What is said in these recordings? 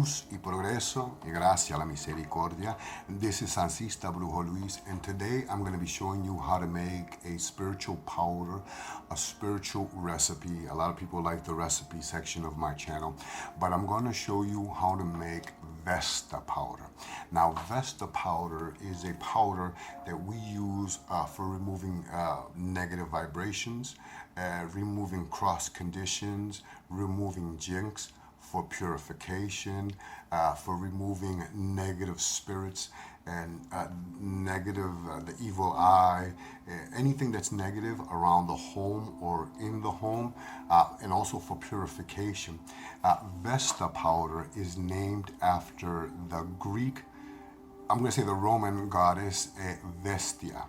luz y progreso y gracia la misericordia. This is Sancista Brujo Luis, and today I'm going to be showing you how to make a spiritual powder, a spiritual recipe. A lot of people like the recipe section of my channel, but I'm going to show you how to make Vesta Powder. Now, Vesta Powder is a powder that we use for removing negative vibrations, removing cross conditions, removing jinx, for purification, for removing negative spirits and the evil eye, anything that's negative around the home or in the home, and also for purification. Vesta powder is named after the Greek, I'm going to say the Roman goddess Vestia,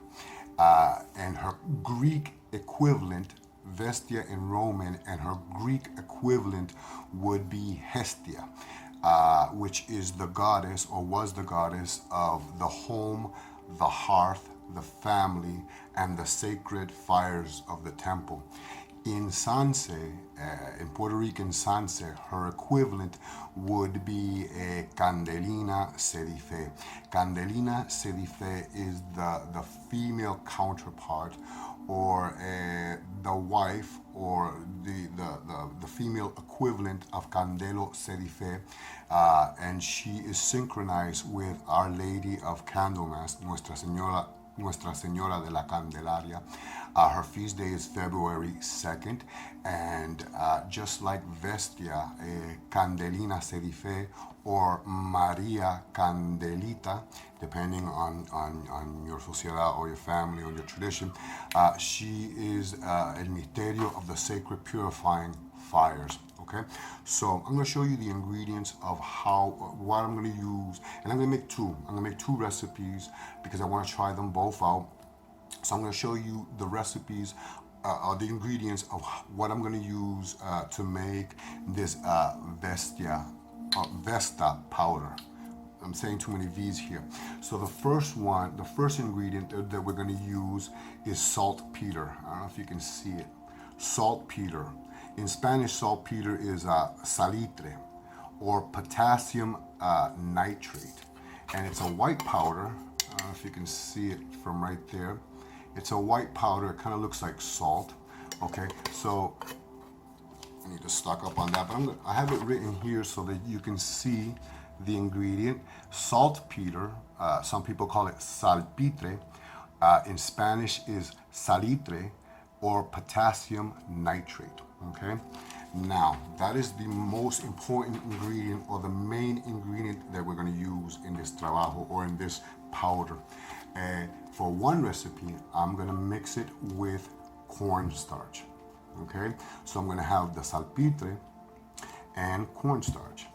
and her Greek equivalent, Vestia in Roman, and her Greek equivalent would be Hestia, which is the goddess, or was the goddess, of the home, the hearth, the family, and the sacred fires of the temple. In Sanse, in Puerto Rican Sanse, her equivalent would be Candelina Sedife. Candelina Sedife is the female counterpart, or the wife, or the female equivalent of Candelo Sedife, and she is synchronized with Our Lady of Candlemas, Nuestra Señora de la Candelaria. Her feast day is February 2nd, and just like Vestia, Candelina Sedife, or Maria Candelita, depending on your sociedad or your family or your tradition, she is el misterio of the sacred purifying fires. Okay, so I'm going to show you the ingredients of what I'm going to use, and I'm going to make two. I'm going to make two recipes because I want to try them both out. So I'm going to show you the recipes, the ingredients of what I'm going to use to make this Vesta powder. I'm saying too many V's here. So the first ingredient that we're going to use is saltpeter. I don't know if you can see it. Saltpeter. In Spanish, saltpeter is salitre, or potassium nitrate. And it's a white powder. I don't know if you can see it from right there. It's a white powder. It kind of looks like salt. Okay, so I need to stock up on that, but I have it written here so that you can see the ingredient. Saltpeter, some people call it saltpetre, in Spanish is salitre, or potassium nitrate. Okay, now that is the most important ingredient, or the main ingredient that we're going to use in this trabajo, or in this powder. For one recipe, I'm going to mix it with cornstarch. Okay, so I'm going to have the saltpetre and cornstarch.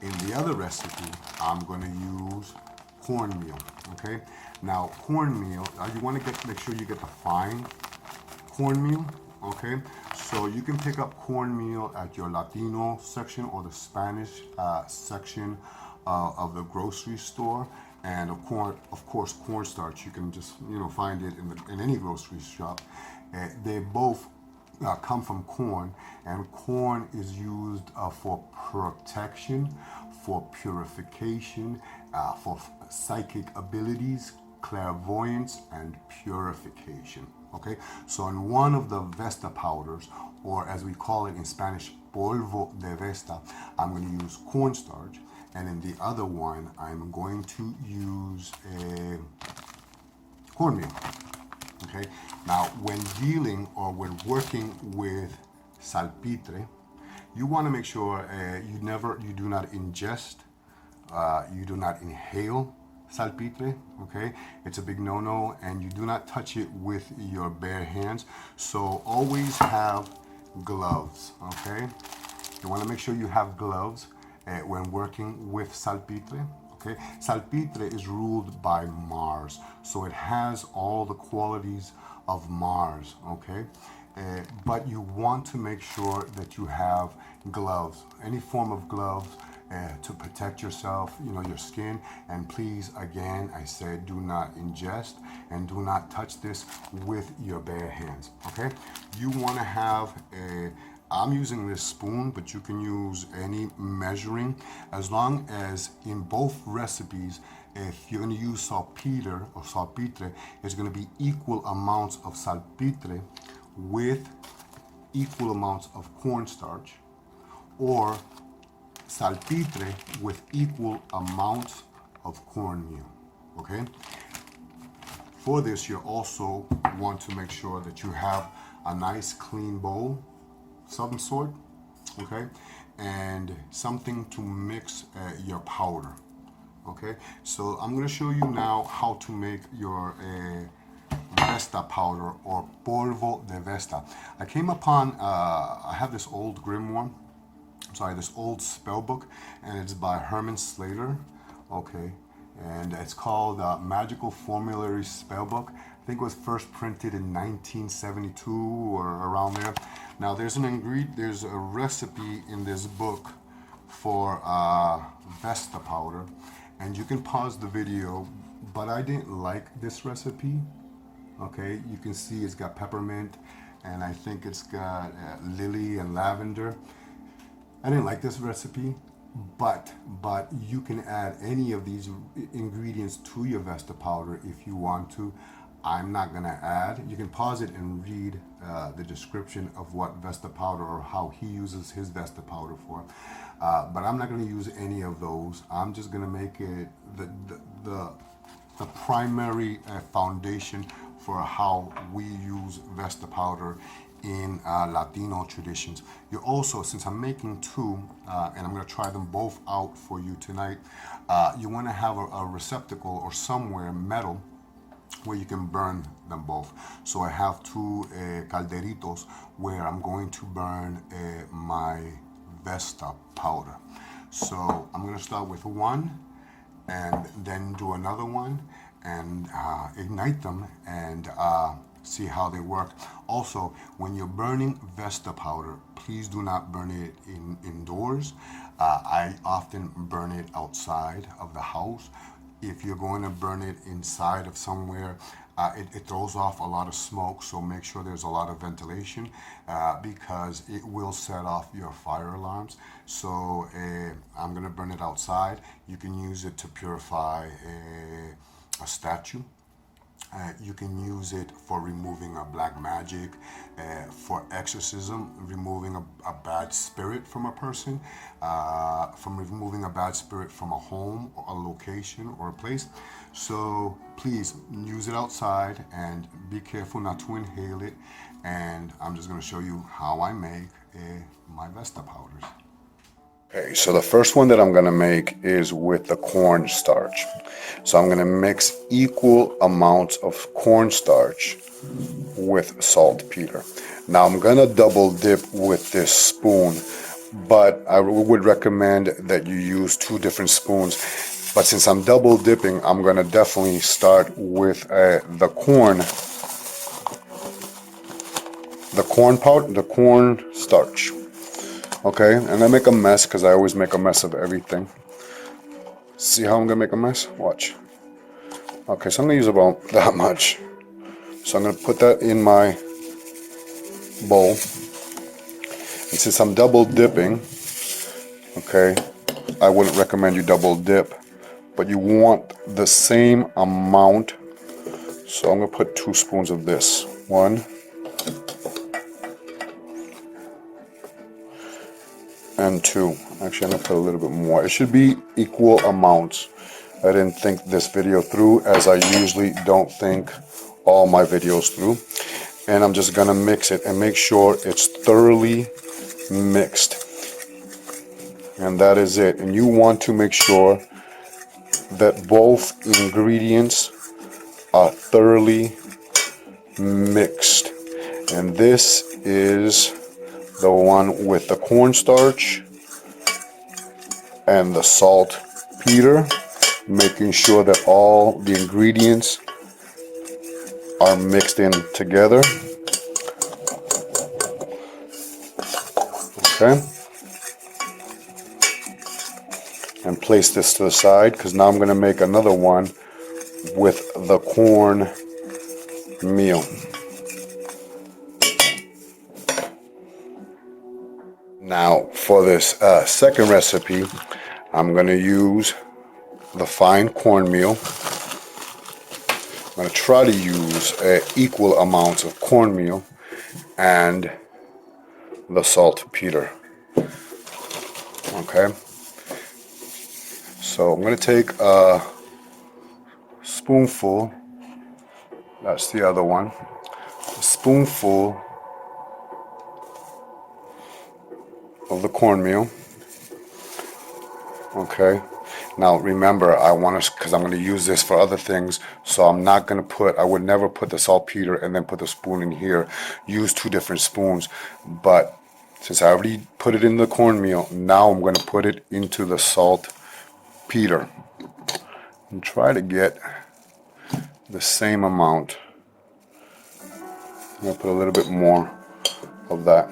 In the other recipe, I'm going to use cornmeal. Okay, now cornmeal, you want to make sure you get the fine cornmeal. Okay, so you can pick up cornmeal at your Latino section or the Spanish section of the grocery store. And of course, cornstarch, you can just find it in any grocery shop. They both come from corn, and corn is used for protection, for purification, for psychic abilities, clairvoyance, and purification. Okay, so in one of the Vesta powders, or as we call it in Spanish, Polvo de Vesta, I'm going to use cornstarch. And in the other one, I'm going to use cornmeal. Okay. Now, when dealing or when working with saltpetre, you want to make sure you do not ingest, you do not inhale saltpetre. Okay, it's a big no-no, and you do not touch it with your bare hands. So always have gloves. Okay, you want to make sure you have gloves when working with saltpetre. Okay, saltpetre is ruled by Mars, so it has all the qualities of Mars. Okay, but you want to make sure that you have gloves, any form of gloves, to protect yourself, your skin. And please, again, I said, do not ingest and do not touch this with your bare hands. Okay, you want to have I'm using this spoon, but you can use any measuring, as long as in both recipes, if you're going to use saltpeter or saltpetre, it's going to be equal amounts of saltpetre with equal amounts of cornstarch, or saltpetre with equal amounts of cornmeal. Okay? For this, you also want to make sure that you have a nice clean bowl, some sort, okay, and something to mix your powder. Okay, so I'm going to show you now how to make your Vesta powder, or Polvo de Vesta. I came upon, I have this old grimoire, this old spell book, and it's by Herman Slater, okay, and it's called Magickal Formulary Spellbook. I think it was first printed in 1972 or around there. Now there's a recipe in this book for Vesta powder, and you can pause the video, but I didn't like this recipe. Okay, you can see it's got peppermint, and I think it's got lily and lavender. I didn't like this recipe, but you can add any of these ingredients to your Vesta powder if you want to. I'm not gonna add. You can pause it and read the description of what Vesta powder, or how he uses his Vesta powder for. But I'm not gonna use any of those. I'm just gonna make it the primary foundation for how we use Vesta powder in Latino traditions. You also, since I'm making two, and I'm gonna try them both out for you tonight, you wanna have a receptacle or somewhere metal where you can burn them both. So I have two calderitos where I'm going to burn my Vesta powder. So I'm going to start with one, and then do another one, and ignite them, and see how they work. Also, when you're burning Vesta powder, please do not burn it indoors. I often burn it outside of the house. If you're going to burn it inside of somewhere, it throws off a lot of smoke, so make sure there's a lot of ventilation, because it will set off your fire alarms. So I'm going to burn it outside. You can use it to purify a statue. You can use it for removing a black magic, for exorcism, removing a bad spirit from a person, from removing a bad spirit from a home, or a location, or a place. So please use it outside, and be careful not to inhale it. And I'm just going to show you how I make my Vesta powders. Okay, so the first one that I'm going to make is with the cornstarch. So I'm going to mix equal amounts of cornstarch with saltpeter. Now I'm going to double dip with this spoon, but I would recommend that you use two different spoons. But since I'm double dipping, I'm going to definitely start with the cornstarch. Okay, and I make a mess because I always make a mess of everything. See how I'm gonna make a mess? Watch. Okay, so I'm gonna use about that much. So I'm gonna put that in my bowl. And since I'm double dipping, okay, I wouldn't recommend you double dip, but you want the same amount. So I'm gonna put 2 spoons of this. 1 and 2. Actually, I'm gonna put a little bit more. It should be equal amounts. I didn't think this video through, as I usually don't think all my videos through. And I'm just gonna mix it and make sure it's thoroughly mixed. And that is it. And you want to make sure that both ingredients are thoroughly mixed. And this is the one with the cornstarch and the saltpeter, making sure that all the ingredients are mixed in together. Okay, and place this to the side, because now I'm going to make another one with the corn meal. Now for this second recipe, I'm going to use the fine cornmeal. I'm going to try to use equal amounts of cornmeal and the saltpeter. Okay, so I'm going to take a spoonful, that's the other one, a spoonful of the cornmeal. Okay, now remember, I want to, because I'm going to use this for other things, so I'm not going to put, I would never put the saltpeter and then put the spoon in here, use two different spoons. But since I already put it in the cornmeal, now I'm going to put it into the saltpeter and try to get the same amount. I'm going to put a little bit more of that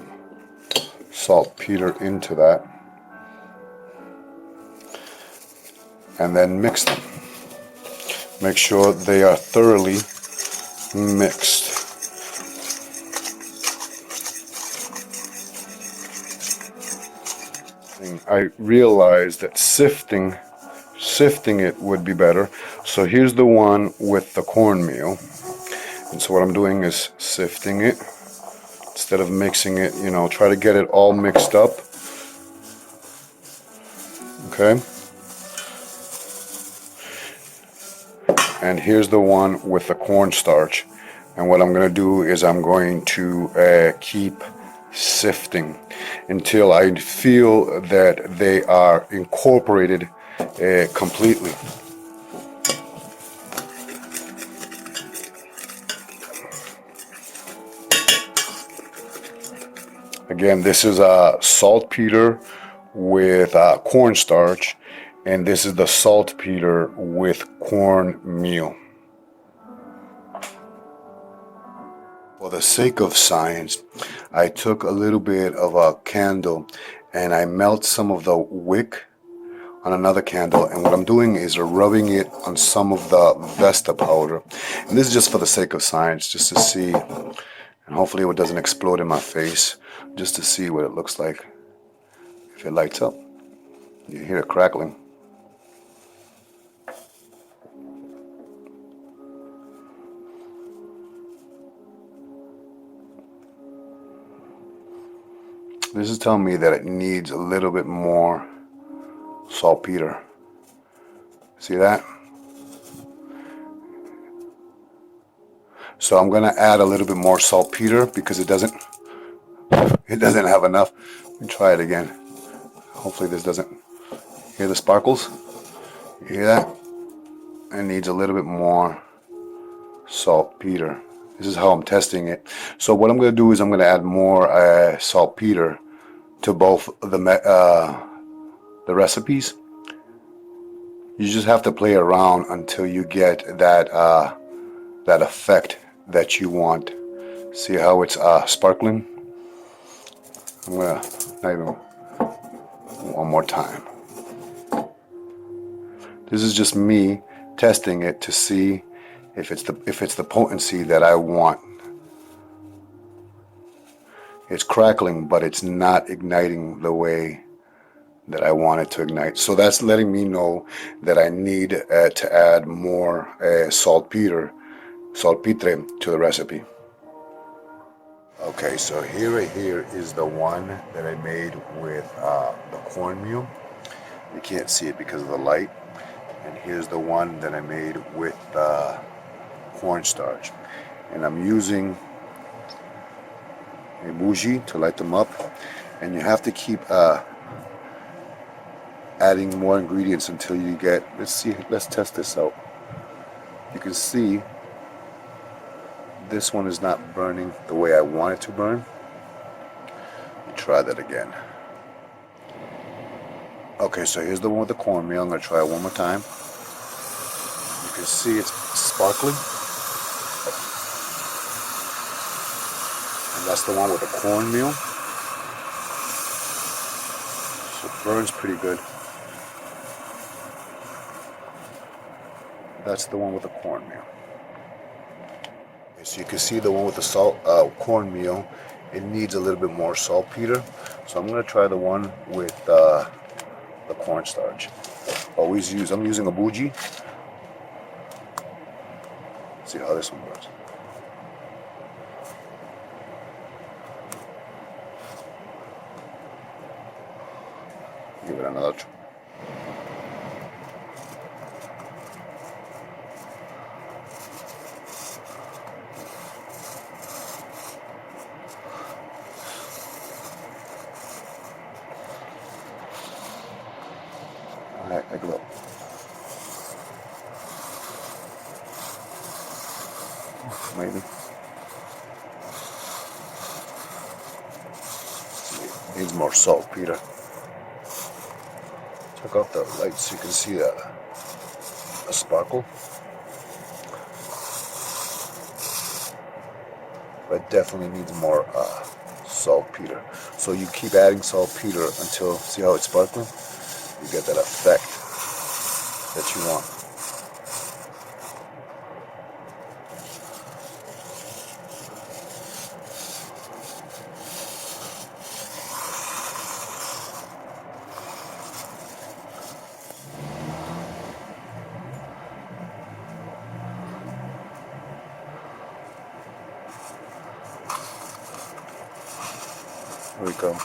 saltpeter into that, and then mix them. Make sure they are thoroughly mixed. And I realized that sifting it would be better. So here's the one with the cornmeal. And so what I'm doing is sifting it instead of mixing it, you know, try to get it all mixed up. Okay. And here's the one with the cornstarch. And what I'm going to do is I'm going to keep sifting until I feel that they are incorporated completely. Again, this is saltpeter with cornstarch, and this is the saltpeter with cornmeal. For the sake of science, I took a little bit of a candle and I melt some of the wick on another candle, and what I'm doing is rubbing it on some of the Vesta powder. And this is just for the sake of science, just to see, and hopefully it doesn't explode in my face, just to see what it looks like. If it lights up, you hear it crackling. This is telling me that it needs a little bit more saltpeter. See that? So I'm going to add a little bit more saltpeter because it doesn't have enough. Let me try it again. Hopefully this doesn't. Hear the sparkles? You hear that? It needs a little bit more saltpeter. This is how I'm testing it. So what I'm going to do is I'm going to add more saltpeter to both the recipes. You just have to play around until you get that that effect that you want. See how it's sparkling? I'm gonna not even one more time. This is just me testing it to see if it's the potency that I want. It's crackling, but it's not igniting the way that I want it to ignite. So that's letting me know that I need to add more saltpetre to the recipe. Okay, so here is the one that I made with the cornmeal. You can't see it because of the light. And here's the one that I made with cornstarch. And I'm using a bougie to light them up. And you have to keep adding more ingredients until you get, let's test this out. You can see this one is not burning the way I want it to burn. Let me try that again. Okay, so here's the one with the cornmeal. I'm going to try it one more time. You can see it's sparkling. And that's the one with the cornmeal. So it burns pretty good. That's the one with the cornmeal. Okay, so you can see the one with the cornmeal it needs a little bit more saltpeter. So I'm going to try the one with the cornstarch. I'm using a bougie. See how this one works. Give it another try. Alright, take a look. Maybe. Needs more saltpeter. Check out the lights so you can see that a sparkle. But it definitely needs more saltpeter. So you keep adding saltpeter until, see how it's sparkling? You get that effect that you want. Here we go.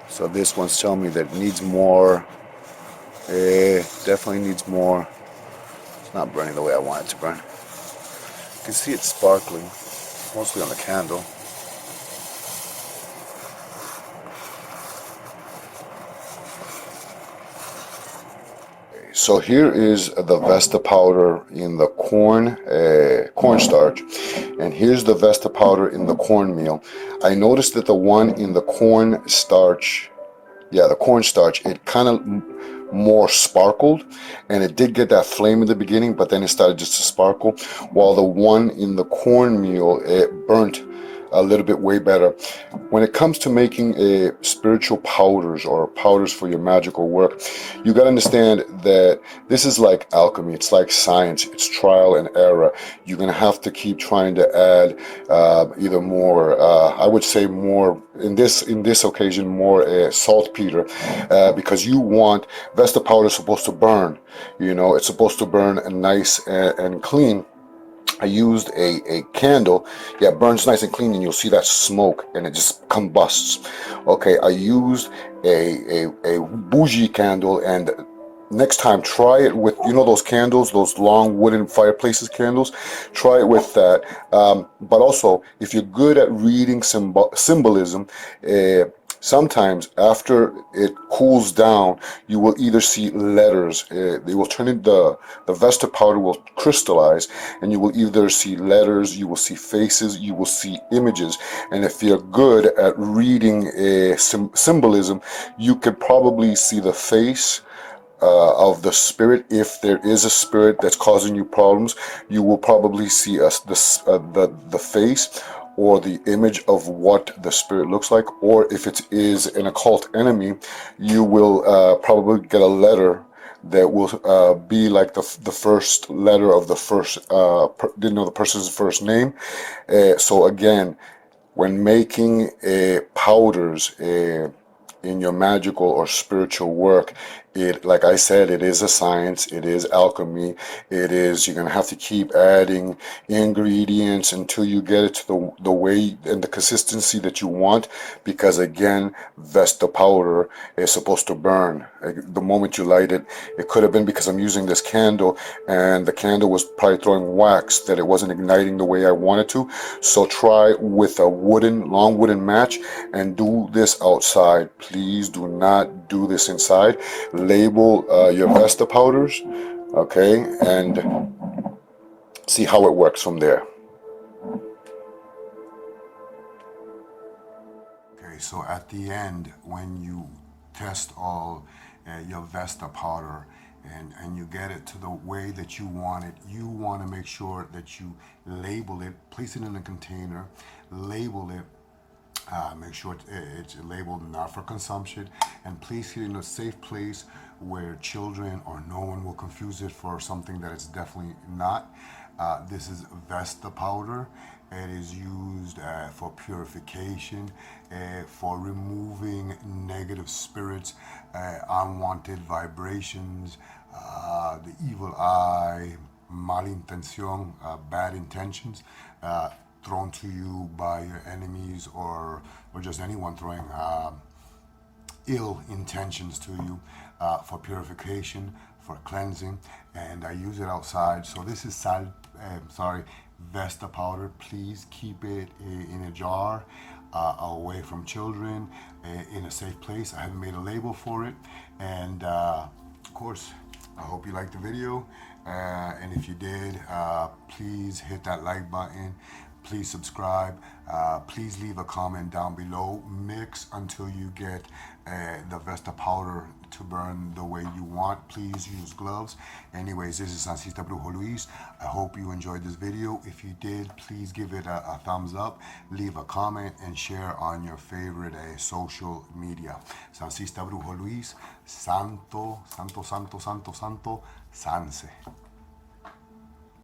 So this one's telling me that it needs more. Definitely needs more. It's not burning the way I want it to burn. You can see it sparkling, mostly on the candle. So here is the Vesta powder in the cornstarch, and here's the Vesta powder in the cornmeal. I noticed that the one in the cornstarch, it kind of more sparkled, and it did get that flame in the beginning, but then it started just to sparkle, while the one in the cornmeal, it burnt a little bit way better. When it comes to making spiritual powders or powders for your magical work, you got to understand that this is like alchemy. It's like science. It's trial and error. You're going to have to keep trying to add either more, I would say more, in this occasion, more saltpeter, because you want, Vesta powder is supposed to burn. You know, it's supposed to burn nice and clean. I used a candle. Yeah, it burns nice and clean, and you'll see that smoke, and it just combusts. Okay, I used a bougie candle, and next time try it with, you know, those candles, those long wooden fireplaces candles. Try it with that. But also, if you're good at reading symbolism, sometimes after it cools down, you will either see letters. They will turn into the Vesta powder will crystallize, and you will either see letters, you will see faces, you will see images. And if you're good at reading symbolism, you could probably see the face of the spirit. If there is a spirit that's causing you problems, you will probably see the face or the image of what the spirit looks like. Or if it is an occult enemy, you will probably get a letter that will be like the first letter of the first, the person's first name. So again, when making powders in your magical or spiritual work, It, like I said, it is a science. It is alchemy. It is, you're going to have to keep adding ingredients until you get it to the way and the consistency that you want, because again, Vesta powder is supposed to burn. The moment you light it, it could have been because I'm using this candle and the candle was probably throwing wax that it wasn't igniting the way I wanted to. So try with a long wooden match and do this outside. Please do not do this inside. Label your Vesta powders, okay, and see how it works from there. Okay, so at the end, when you test all your Vesta powder and you get it to the way that you want it, you want to make sure that you label it, place it in a container, label it, make sure it's labeled not for consumption, and place it in a safe place where children or no one will confuse it for something that it's definitely not. This is Vesta powder. It is used for purification, for removing negative spirits, unwanted vibrations, the evil eye, malintención, bad intentions, thrown to you by your enemies or just anyone throwing ill intentions to you, for purification, for cleansing, and I use it outside. So this is Vesta powder. Please keep it in a jar, away from children, in a safe place. I haven't made a label for it, and of course, I hope you liked the video, and if you did, please hit that like button. Please subscribe. Please leave a comment down below. Mix until you get the Vesta powder to burn the way you want. Please use gloves. Anyways, this is Salsista Brujo Luis. I hope you enjoyed this video. If you did, please give it a thumbs up, leave a comment, and share on your favorite social media. Salsista Brujo Luis, Santo, Santo, Santo, Santo, Santo, Sanse.